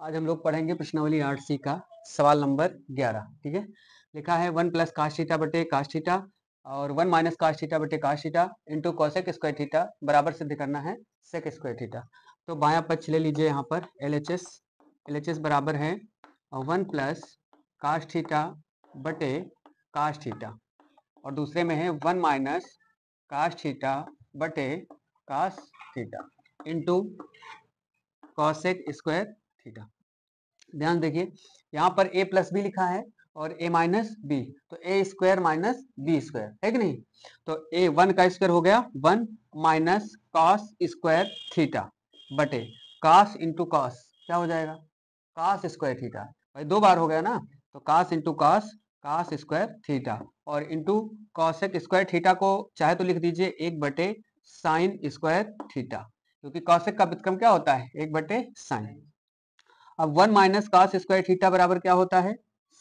आज हम लोग पढ़ेंगे प्रश्नावली 8C का सवाल नंबर 11। ठीक है, लिखा है 1 प्लस काश थीटा बटे काश थीटा और 1 माइनस काश थीटा बटे काश theta into cosec square theta बराबर सिद्ध करना है सेक स्क्वायर थीटा। तो बायां पक्ष ले लीजिए, यहाँ पर एल एच एस बराबर है 1 प्लस काश थीटा बटे काश थीटा और दूसरे में है 1 माइनस काश थीटा बटे काश theta into cosec square theta. ध्यान देखिए, यहाँ पर a प्लस बी लिखा है और a माइनस बी, तो a square minus B square है कि नहीं। तो a 1 का स्क्वायर हो गया 1 माइनस कॉस स्क्वायर थीटा बटे कॉस इंटू कॉस, क्या हो जाएगा कॉस स्क्वायर थीटा। भाई दो बार हो गया ना, तो cos into cos cos square theta और इंटू कॉसेक स्क्वायर थीटा को चाहे तो लिख दीजिए 1 बटे साइन स्क्वायर थीटा, क्योंकि कॉसेक का व्युत्क्रम क्या होता है 1 बटे साइन। अब 1 माइनस कास स्क्वायर थीटा बराबर क्या होता है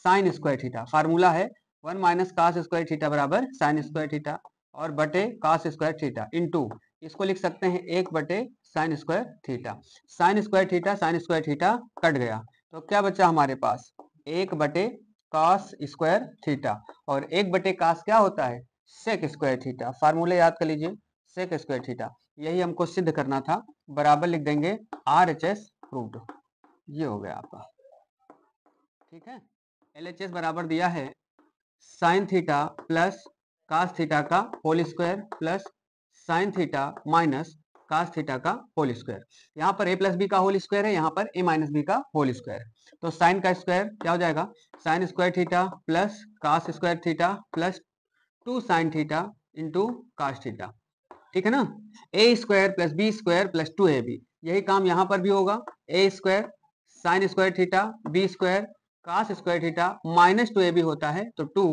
साइन स्क्वायर थीटा। फार्मूला है 1 माइनस कास स्क्वायर थीटा बराबर साइन स्क्वायर थीटा और बटे कास स्क्वायर थीटा इंटू इसको लिख सकते हैं 1 बटे sign square theta. Sign square theta cut गया तो क्या बचा हमारे पास 1 बटे कास स्क्वायर थीटा और 1 बटे कास क्या होता है सेक स्क्वायर थीटा। फार्मूले याद कर लीजिए सेक स्क्वायर थीटा, यही हमको सिद्ध करना था। बराबर लिख देंगे RHS प्रूव्ड। ये हो गया आपका। ठीक है, LHS बराबर दिया है sine theta plus cos theta का whole square plus sine theta minus cos theta का होल स्क्वायर। यहाँ पर a प्लस बी का होल स्क्वायर है, यहाँ पर a माइनस बी का होल स्क्वायर। तो साइन का स्क्वायर क्या हो जाएगा sine square theta plus cos square theta plus 2 sine theta into cos theta. ठीक है ना, a square plus B square plus 2ab, यही काम यहाँ पर भी होगा। a square sine square theta b square cos square theta minus 2ab होता है, तो 2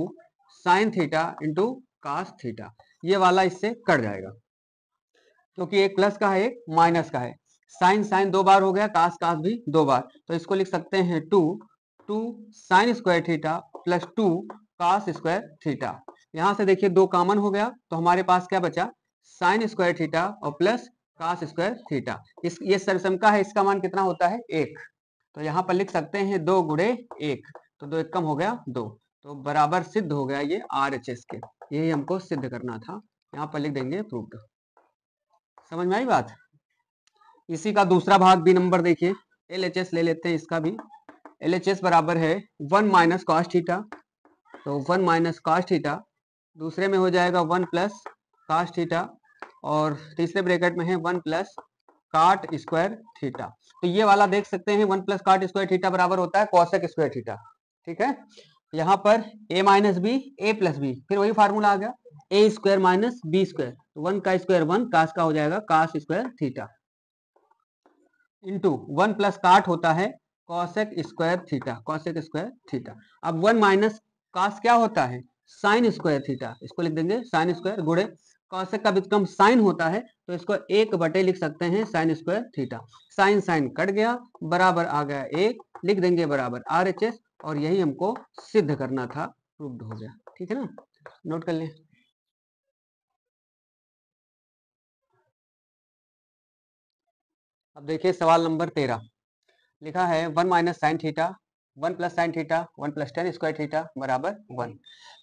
sine theta into cos theta. ये वाला इससे कट जाएगा क्योंकि एक प्लस का है एक माइनस का है। साइन साइन दो बार हो गया, कास कास भी दो बार, तो इसको लिख सकते हैं 2 sine square theta plus 2 cos square theta. यहां से देखिए दो कॉमन हो गया तो हमारे पास क्या बचा साइन स्क्वायर थीटा और प्लस कास स्क्वायर थीटा। ये सरसम का है, इसका मान कितना होता है 1, तो यहाँ पर लिख सकते हैं 2 गुणे 1, तो 2 1 कम हो गया 2, तो बराबर सिद्ध हो गया ये RHS के। यही हमको सिद्ध करना था, यहाँ पर लिख देंगे प्रूव्ड। समझ में आई बात। इसी का दूसरा भाग बी नंबर देखिए, LHS ले लेते हैं इसका भी। LHS बराबर है 1 माइनस कॉस थीटा, तो 1 माइनस कॉस थीटा, दूसरे में हो जाएगा 1 प्लस कॉस थीटा और तीसरे ब्रैकेट में है 1 प्लस काट स्क्वायर थीटा। तो ये वाला देख सकते हैं 1 प्लस काट स्क्वायर थीटा बराबर होता है कॉसेक स्क्वायर थीटा। ठीक है, यहाँ पर a minus B a plus b, फिर वही फार्मूला आ गया a square minus B square, तो 1 का स्क्वायर 1 कास का हो जाएगा cos square theta into 1 plus cot होता है cosec square theta, cosec square theta. अब 1 माइनस कास क्या होता है साइन स्क्वायर थीटा, इसको लिख देंगे साइन स्क्वायर गुणे कॉसेक का व्युत्क्रम साइन होता है, तो इसको 1 बटे लिख सकते हैं sine square theta. Sine sine कट गया, बराबर आ गया 1, लिख देंगे बराबर RHS और यही हमको सिद्ध करना था, प्रूव्ड हो गया। ठीक है ना, नोट कर लें। अब देखिए सवाल नंबर 13, लिखा है 1 minus sine theta 1 plus sine theta 1 plus ten square theta बराबर 1।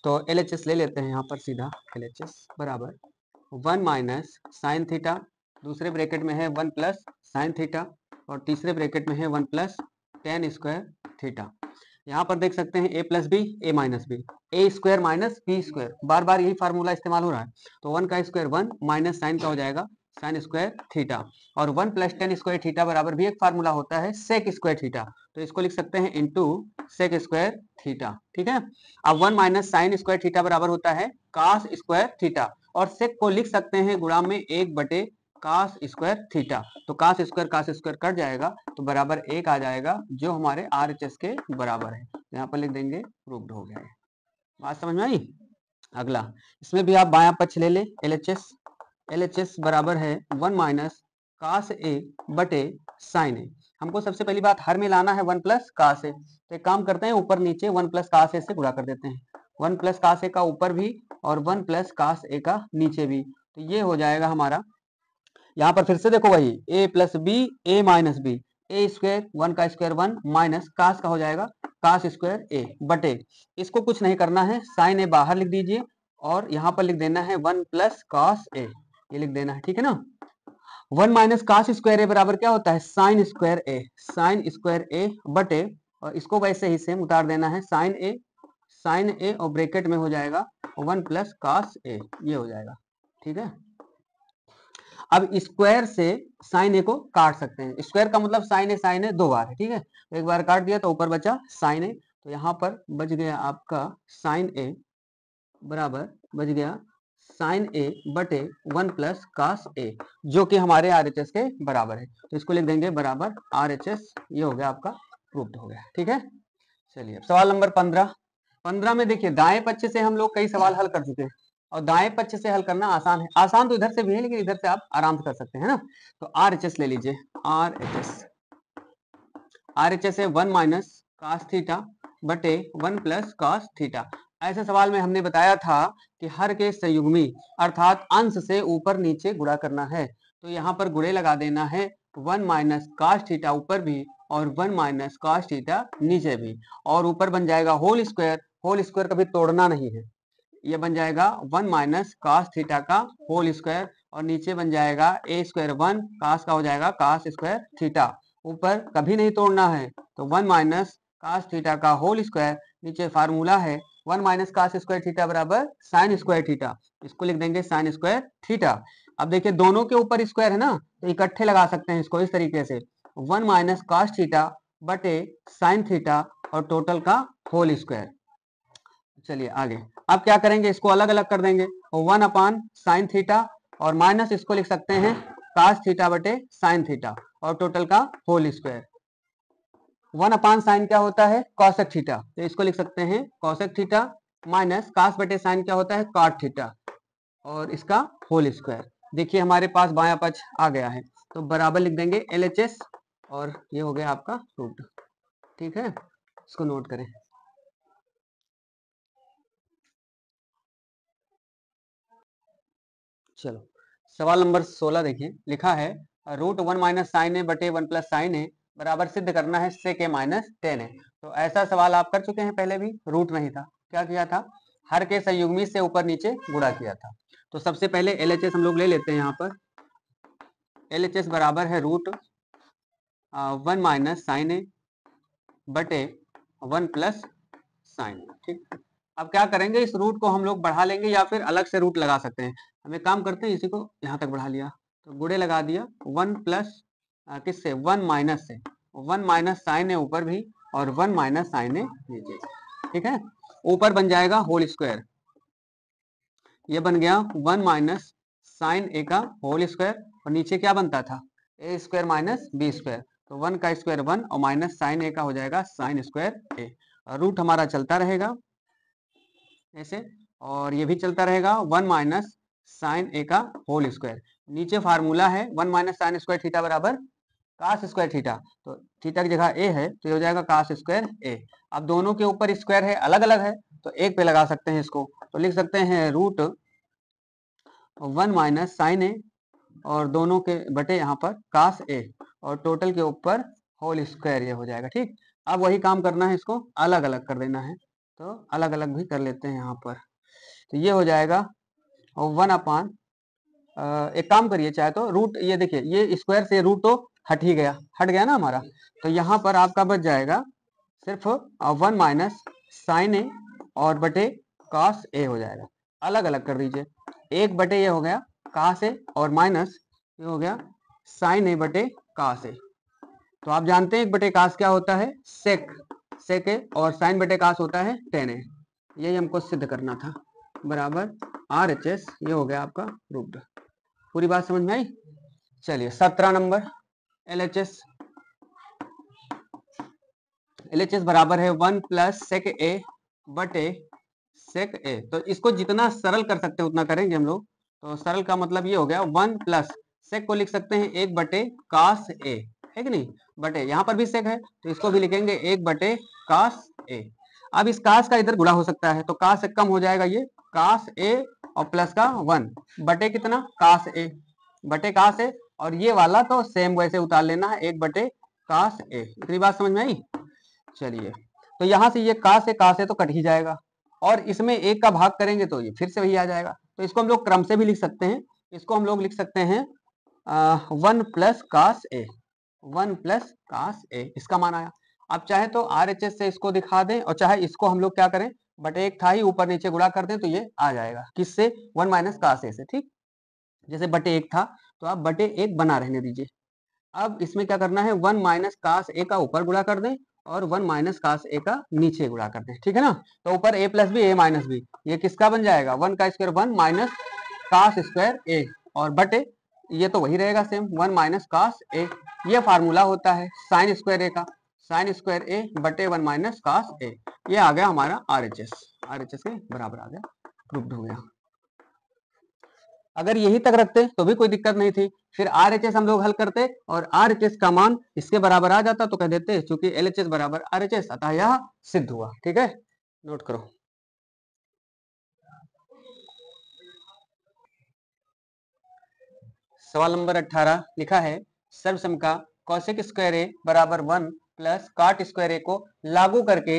तो LHS ले लेते हैं यहाँ पर सीधा, LHS बराबर 1 माइनस साइन थीटा, दूसरे ब्रैकेट में है 1 प्लस साइन थीटा और तीसरे ब्रैकेट में है 1 प्लस टेन स्क्वायर थीटा। यहाँ पर देख सकते हैं a plus B a minus B, a square minus B square, बार बार यही फार्मूला इस्तेमाल हो रहा है। तो 1 का स्क्वायर 1 माइनस साइन का हो जाएगा साइन स्क्वायर थीटा और 1 प्लस टेन स्क्वायर थीटा बराबर भी एक फार्मूला होता है सेक स्क्वायर थीटा, तो इसको लिख सकते हैं इनटू सेक स्क्वायर थीटा। ठीक है, अब 1 माइनस साइन स्क्वायर थीटा बराबर होता है कास स्क्वायर थीटा और सेक को लिख सकते हैं गुणा में 1 बटे कास स्क्वायर थीटा, तो कास स्क्वायर कट जाएगा तो बराबर 1 आ जाएगा, जो हमारे RHS के बराबर है। यहाँ पर लिख देंगे प्रूव्ड हो गया है। बात समझ में आई। अगला, इसमें भी आप बायां पक्ष ले ले, LHS बराबर है 1 माइनस कास ए बटे साइन ए। हमको सबसे पहली बात हर में लाना है 1 प्लस कास ए, तो एक काम करते हैं ऊपर नीचे 1 प्लस कास ए से गुणा कर देते हैं, 1 प्लस कास ए का ऊपर भी और 1 प्लस कास ए का नीचे भी, तो ये हो जाएगा हमारा। यहाँ पर फिर से देखो वही a plus B a minus b, A square 1 का स्क्वायर 1 माइनस कास का हो जाएगा कास स्क्वायर ए बटे, इसको कुछ नहीं करना है, साइन ए बाहर लिख दीजिए और यहाँ पर लिख देना है 1 प्लस कास ए, ये लिख देना है, ठीक है ना। 1 माइनस कास स्क्वायर ए बराबर क्या होता है साइन स्क्वायर ए, साइन स्क्वायर ए बटे, और इसको वैसे ही सेम उतार देना है साइन ए और ब्रैकेट में हो जाएगा 1 प्लस कास ए, ये हो जाएगा, ठीक है। अब स्क्वायर से साइन ए को काट सकते हैं, स्क्वायर का मतलब साइन ए दो बार है, ठीक है। तो एक बार काट दिया तो ऊपर बचा साइन ए, तो यहाँ पर बच गया आपका साइन ए बराबर बच गया साइन ए बटे 1 प्लस कास ए, जो कि हमारे RHS के बराबर है, तो इसको लिख देंगे बराबर RHS, ये हो गया आपका प्रूफ हो गया, ठीक है। चलिए सवाल नंबर 15 में देखिए दाएं पक्ष से हम लोग कई सवाल हल कर चुके हैं, और दाएं पक्ष से हल करना आसान है, आसान तो इधर से भी है लेकिन इधर से आप आराम से कर सकते हैं ना। तो RHS ले लीजिए, RHS है 1 माइनस कास थीटा बटे 1 प्लस कास थीटा। ऐसे सवाल में हमने बताया था कि हर के संयुग्मी अर्थात अंश से ऊपर नीचे गुणा करना है, तो यहाँ पर गुणे लगा देना है 1 माइनस कास थीटा ऊपर भी और 1 माइनस कास थीटा नीचे भी, और ऊपर बन जाएगा होल स्क्वायर कभी तोड़ना नहीं है, ये बन जाएगा 1 माइनस कास थीटा का होल स्क्वायर, और नीचे बन जाएगा ए स्क्वायर 1 कास का हो जाएगा कास स्क्वायर थीटा, ऊपर कभी नहीं तोड़ना है, तो 1 माइनस कास थीटा का होल स्क्वायर, नीचे फार्मूला है 1 माइनस कास स्क्वायर थीटा बराबर साइन स्क्वायर थीटा, इसको लिख देंगे साइन स्क्वायर थीटा। अब देखिए दोनों के ऊपर स्क्वायर है ना, तो इकट्ठे लगा सकते हैं इसको इस तरीके से 1 माइनस कास थीटा बटे साइन थीटा और टोटल का होल स्क्वायर। चलिए आगे, अब क्या करेंगे, इसको अलग अलग कर देंगे, 1 अपान साइन थीटा और माइनस इसको लिख सकते हैं कास थीटा बटे साइन थीटा और टोटल का होल स्क्वायर। 1 अपान साइन क्या होता है कॉसेक थीटा, तो इसको लिख सकते हैं कॉसेक थीटा माइनस कास बटे साइन क्या होता है कॉट थीटा और इसका होल स्क्वायर। देखिए हमारे पास बायां पक्ष आ गया है, तो बराबर लिख देंगे LHS और ये हो गया आपका रूट, ठीक है, इसको नोट करें। चलो सवाल नंबर 16 देखिए, लिखा है रूट 1 माइनस साइन ए बटे 1 प्लस साइन ए बराबर सिद्ध करना है सेक ए माइनस टेन ए। तो ऐसा सवाल आप कर चुके हैं पहले भी, रूट नहीं था, क्या किया था हर के संयुग्मी से ऊपर नीचे गुणा किया था। तो सबसे पहले LHS हम लोग ले लेते हैं, यहाँ पर LHS बराबर है रूट 1 माइनस साइन ए बटे 1 प्लस साइन, ठीक। अब क्या करेंगे, इस रूट को हम लोग बढ़ा लेंगे या फिर अलग से रूट लगा सकते हैं। हम एक काम करते हैं, इसी को यहाँ तक बढ़ा लिया तो गुणे लगा दिया 1 प्लस किससे 1 माइनस से, 1 माइनस साइन ए ऊपर भी और 1 माइनस साइन ए नीचे, ठीक है। ऊपर बन जाएगा होल स्क्वायर, ये बन गया 1 माइनस साइन ए का होल स्क्वायर, और नीचे क्या बनता था ए स्क्वायर माइनस बी स्क्वायर, तो 1 का स्क्वायर 1 और माइनस साइन ए का हो जाएगा साइन स्क्वायर ए। रूट हमारा चलता रहेगा ऐसे, और ये भी चलता रहेगा 1 माइनस साइन ए का होल स्क्वायर, नीचे फार्मूला है 1 माइनस साइन स्क्वायर थीटा बराबर कास स्क्वायर थीटा, तो थीटा की जगह ए है तो ये हो जाएगा कास स्क्वायर ए। अब दोनों के ऊपर स्क्वायर है अलग अलग है, तो एक पे लगा सकते हैं इसको, तो लिख सकते हैं रूट 1 माइनस साइन ए और दोनों के बटे यहाँ पर कास ए और टोटल के ऊपर होल स्क्वायर, ये हो जाएगा, ठीक। अब वही काम करना है, इसको अलग अलग कर देना है, तो अलग अलग भी कर लेते हैं यहाँ पर, तो ये हो जाएगा 1 अपान एक काम करिए चाहे तो रूट, ये देखिए ये स्क्वायर से रूट तो हट गया ना हमारा, तो यहाँ पर आपका बच जाएगा सिर्फ 1 माइनस साइन ए और बटे कास ए हो जाएगा, अलग अलग कर दीजिए, एक बटे ये हो गया कास ए और माइनस ये हो गया साइन ए बटे कास ए। तो आप जानते हैं एक बटे कास क्या होता है सेक ए और साइन बटे कास होता है टेन ए, यही हमको सिद्ध करना था, बराबर RHS, ये हो गया आपका रूट। पूरी बात समझ में आई। चलिए 17 नंबर LHS बराबर है 1 प्लस सेक ए बटे सेक ए, तो इसको जितना सरल कर सकते हैं उतना करेंगे हम लोग। तो सरल का मतलब ये हो गया 1 प्लस सेक को लिख सकते हैं 1 बटे कास ए, है कि नहीं, बटे यहाँ पर भी सेक है तो इसको भी लिखेंगे 1 बटे कास ए। अब इस कास का इधर गुणा हो सकता है, तो कास से कम हो जाएगा ये कास ए और प्लस का 1 बटे कितना कास ए बटे कास ए, और ये वाला तो सेम वैसे उतार लेना है 1 बटे कास ए। इतनी बात समझ में आई? चलिए, तो यहां से ये का से तो कट ही जाएगा, और इसमें एक का भाग करेंगे तो ये फिर से वही आ जाएगा। तो इसको हम लोग क्रम से भी लिख सकते हैं। इसको हम लोग लिख सकते हैं 1 प्लस कास ए, 1 प्लस कास ए, इसका मान आया। अब चाहे तो RHS से इसको दिखा दें, और चाहे इसको हम लोग क्या करें, बटे एक था ही, ऊपर नीचे गुणा कर दें तो ये आ जाएगा। किससे? 1 माइनस कास ए से। ठीक, जैसे बटे एक था तो आप बटे एक बना रहने दीजिए। अब इसमें क्या करना है, 1 माइनस कास ए का ऊपर गुणा कर दें और 1 माइनस कास ए का नीचे गुणा कर दें। ठीक है ना? तो ऊपर a plus B, a minus b, ये किसका बन जाएगा, 1 का square 1 minus cos square A, और बटे ये तो वही रहेगा सेम, 1 माइनस कास ए। ये फार्मूला होता है साइन स्क्वायर ए का, साइन स्क्वायर ए बटे 1 माइनस कास ए। ये आ गया हमारा RHS, RHS के बराबर आ गया, प्रूव्ड हो गया। अगर यही तक रखते तो भी कोई दिक्कत नहीं थी, फिर RHS हम लोग हल करते और RHS का मान इसके बराबर आ जाता तो कह देते चूंकि LHS बराबर RHS, अतः यह सिद्ध हुआ। ठीक है, नोट करो। सवाल नंबर 18 लिखा है, सर्वसम का कौशिक स्क्वायर ए बराबर 1 प्लस काट स्क्वायर ए को लागू करके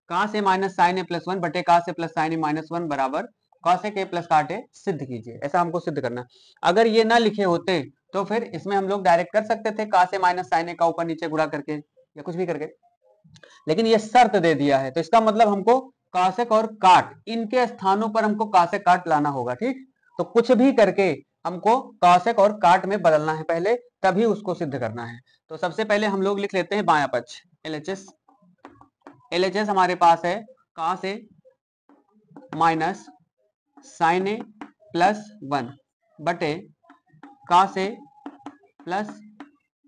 कास ए माइनस साइन ए प्लस 1 बटे कास ए प्लस साइन ए माइनस 1 बराबर कौशिक ए प्लस काट ए सिद्ध कीजिए। ऐसा हमको सिद्ध करना है। अगर ये ना लिखे होते तो फिर इसमें हम लोग डायरेक्ट कर सकते थे कास ए माइनस साइन ए का ऊपर नीचे गुणा करके या कुछ भी करके, लेकिन ये शर्त दे दिया है तो इसका मतलब हमको कासेक और काट इनके स्थानों पर हमको कासेक काट लाना होगा। ठीक, तो कुछ भी करके हमको कासेक और काट में बदलना है पहले, तभी उसको सिद्ध करना है। तो सबसे पहले हम लोग लिख लेते हैं बायां पक्ष LHS। LHS हमारे पास है कास ए माइनस साइन ए प्लस 1 बटे कास ए प्लस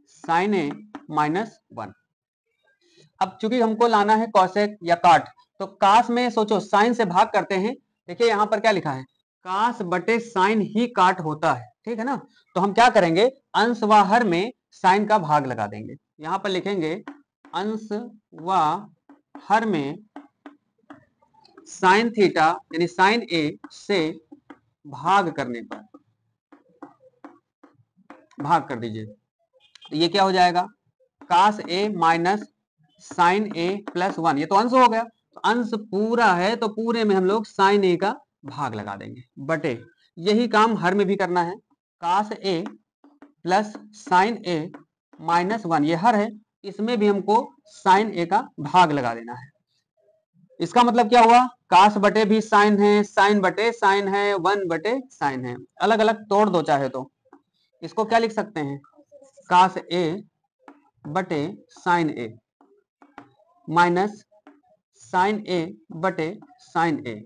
साइन ए माइनस 1। अब चूंकि हमको लाना है कौशिक या काट, तो कास में सोचो साइन से भाग करते हैं। देखिए यहां पर क्या लिखा है, कास बटे साइन ही काट होता है। ठीक है ना? तो हम क्या करेंगे, अंश व हर में साइन का भाग लगा देंगे। यहां पर लिखेंगे अंश व हर में साइन थीटा यानी साइन ए से भाग करने पर, भाग कर दीजिए, तो ये क्या हो जाएगा, कास ए माइनस साइन ए प्लस 1। ये तो अंश हो गया, तो अंश पूरा है तो पूरे में हम लोग साइन ए का भाग लगा देंगे बटे, यही काम हर में भी करना है, कास ए प्लस साइन ए माइनस 1, ये हर है, इसमें भी हमको साइन ए का भाग लगा देना है। इसका मतलब क्या हुआ, कास बटे भी साइन है, साइन बटे साइन है, 1 बटे साइन है। अलग अलग तोड़ दो चाहे तो, इसको क्या लिख सकते हैं, कास ए बटे साइन ए माइनस साइन ए बटे साइन ए,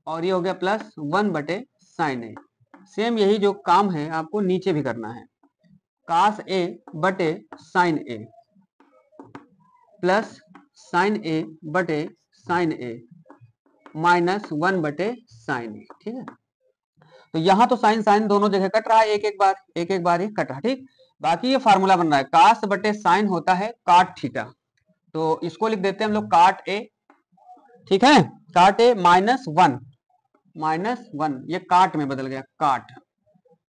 और ये हो गया प्लस 1 बटे साइन ए। सेम यही जो काम है आपको नीचे भी करना है, कास ए बटे साइन ए प्लस साइन ए बटे साइन ए माइनस 1 बटे साइन ए। ठीक है, तो यहां तो साइन साइन दोनों जगह कट रहा है, एक एक बार ही कट रहा है। ठीक, बाकी ये फार्मूला बन रहा है, कास बटे साइन होता है काट थीटा, तो इसको लिख देते हैं हम लोग काट ए। ठीक है, काट ए माइनस 1, माइनस 1 ये काट में बदल गया, काट।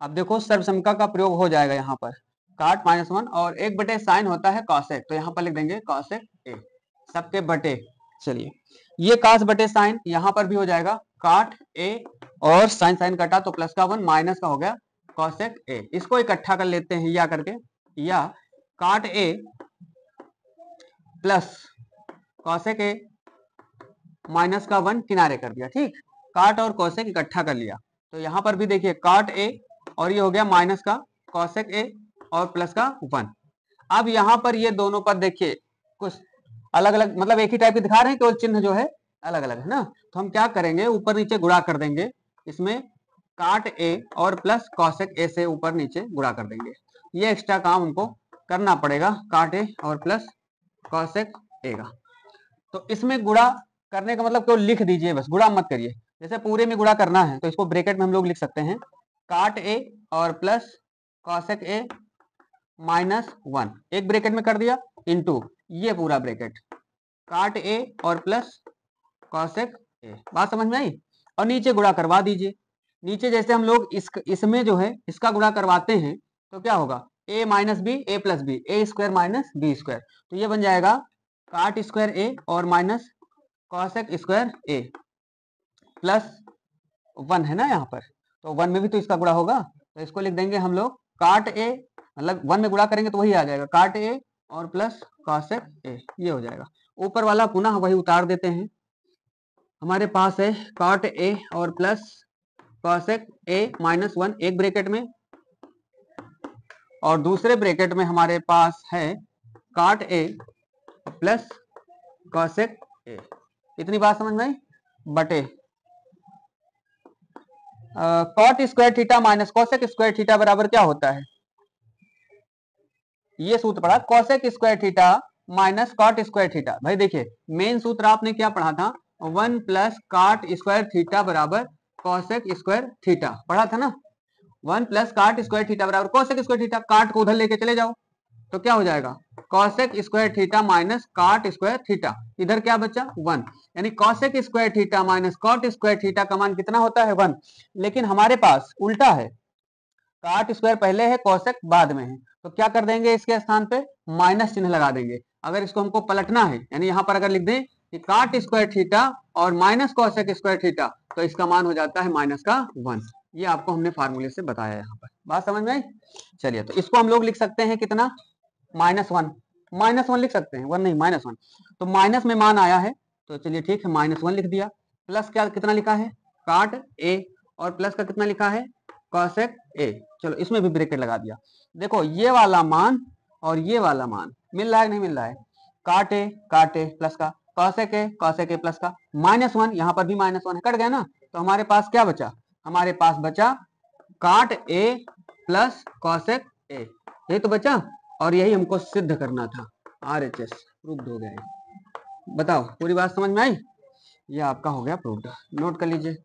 अब देखो सर्वसमका का प्रयोग हो जाएगा यहाँ पर, काट माइनस 1 और 1 बटे साइन होता है कॉसेक, तो यहाँ पर लिख देंगे कॉसेक ए, सबके बटे। चलिए, ये कास बटे साइन यहाँ पर भी हो जाएगा, काट ए और साइन साइन कटा तो प्लस का 1 माइनस का हो गया कॉसेक ए। इसको इकट्ठा कर लेते हैं या करके, या काट ए प्लस कॉसेक ए माइनस का 1 किनारे कर दिया। ठीक, काट और कॉसेक इकट्ठा कर लिया, तो यहां पर भी देखिए काट ए और ये हो गया माइनस का कॉसेक ए और प्लस का 1। अब यहां पर ये दोनों पद देखिए कुछ अलग अलग, मतलब एक ही टाइप के दिखा रहे हैं, केवल चिन्ह जो है अलग अलग है ना। तो हम क्या करेंगे, ऊपर नीचे गुणा कर देंगे, इसमें काट ए और प्लस कॉसेक ए से ऊपर नीचे गुणा कर देंगे। ये एक्स्ट्रा काम हमको करना पड़ेगा, काट ए और प्लस कॉसेक ए का। तो इसमें गुणा करने का मतलब केवल लिख दीजिए बस, गुणा मत करिए। जैसे पूरे में गुणा करना है तो इसको ब्रैकेट में हम लोग लिख सकते हैं, काट ए और प्लस कॉसेक ए माइनस 1, एक ब्रैकेट में कर दिया, इनटू ये पूरा ब्रैकेट, काट ए और प्लस कॉसेक ए। बात समझ में आई? और नीचे गुणा करवा दीजिए। नीचे जैसे हम लोग इसमें जो है इसका गुणा करवाते हैं तो क्या होगा, ए minus b A plus B, A square minus B square, तो ये बन जाएगा काट स्क्वायर ए और माइनस कॉसेक स्क्वायर ए प्लस 1 है ना यहाँ पर, तो 1 में भी तो इसका गुणा होगा, तो इसको लिख देंगे हम लोग काट ए, मतलब 1 में गुणा करेंगे तो वही आ जाएगा काट ए और प्लस कॉसेक ए, ये हो जाएगा। ऊपर वाला पुनः वही उतार देते हैं, हमारे पास है काट ए और प्लस कॉसेक ए माइनस 1 एक ब्रैकेट में, और दूसरे ब्रैकेट में हमारे पास है काट ए प्लस कॉसेक ए। इतनी बात समझ में आई? बटे cot square theta minus cosec square theta बराबर क्या होता है? ये सूत्र पढ़ा cosec square theta minus cot square theta. भाई देखिए मेन सूत्र आपने क्या पढ़ा था, 1 प्लस कॉट स्क्वायर थीटा बराबर कॉसेक स्क्वायर थीटा पढ़ा था ना। 1 प्लस कॉट स्क्वायर थीटा बराबर कॉसेक स्क्वायर थीटा, काट को उधर लेके चले जाओ तो क्या हो जाएगा cosec square theta minus cot square theta, इधर क्या बचा 1, यानी cosec square theta minus cot square theta का मान कितना होता है 1। लेकिन हमारे पास उल्टा है, कॉट स्क्वायर पहले है कॉसेक बाद में है, तो क्या कर देंगे इसके स्थान पे माइनस चिन्ह लगा देंगे। अगर इसको हमको पलटना है, यानी यहाँ पर अगर लिख दें कि कॉट स्क्वायर थीटा और माइनस कॉसेक स्क्वायर थीटा, तो इसका मान हो जाता है माइनस का 1। ये आपको हमने फार्मूले से बताया यहाँ पर, बात समझ में आई? चलिए तो इसको हम लोग लिख सकते हैं कितना -1, -1 लिख सकते हैं, 1 नहीं -1, तो माइनस में मान आया है तो चलिए ठीक है -1 लिख दिया, प्लस क्या कितना लिखा है काट ए और प्लस का कितना लिखा है कॉसेक ए, चलो इसमें भी ब्रैकेट लगा दिया। देखो ये वाला मान और ये वाला मान मिल रहा है नहीं मिल रहा है, काट ए प्लस का कॉसेक ए प्लस का -1, यहाँ पर भी -1 है, कट गया ना, तो हमारे पास क्या बचा, हमारे पास बचा काट ए प्लस कॉसेक ए, यही तो बचा, और यही हमको सिद्ध करना था, RHS प्रूव्ड हो गया। बताओ पूरी बात समझ में आई? ये आपका हो गया प्रूव्ड, नोट कर लीजिए।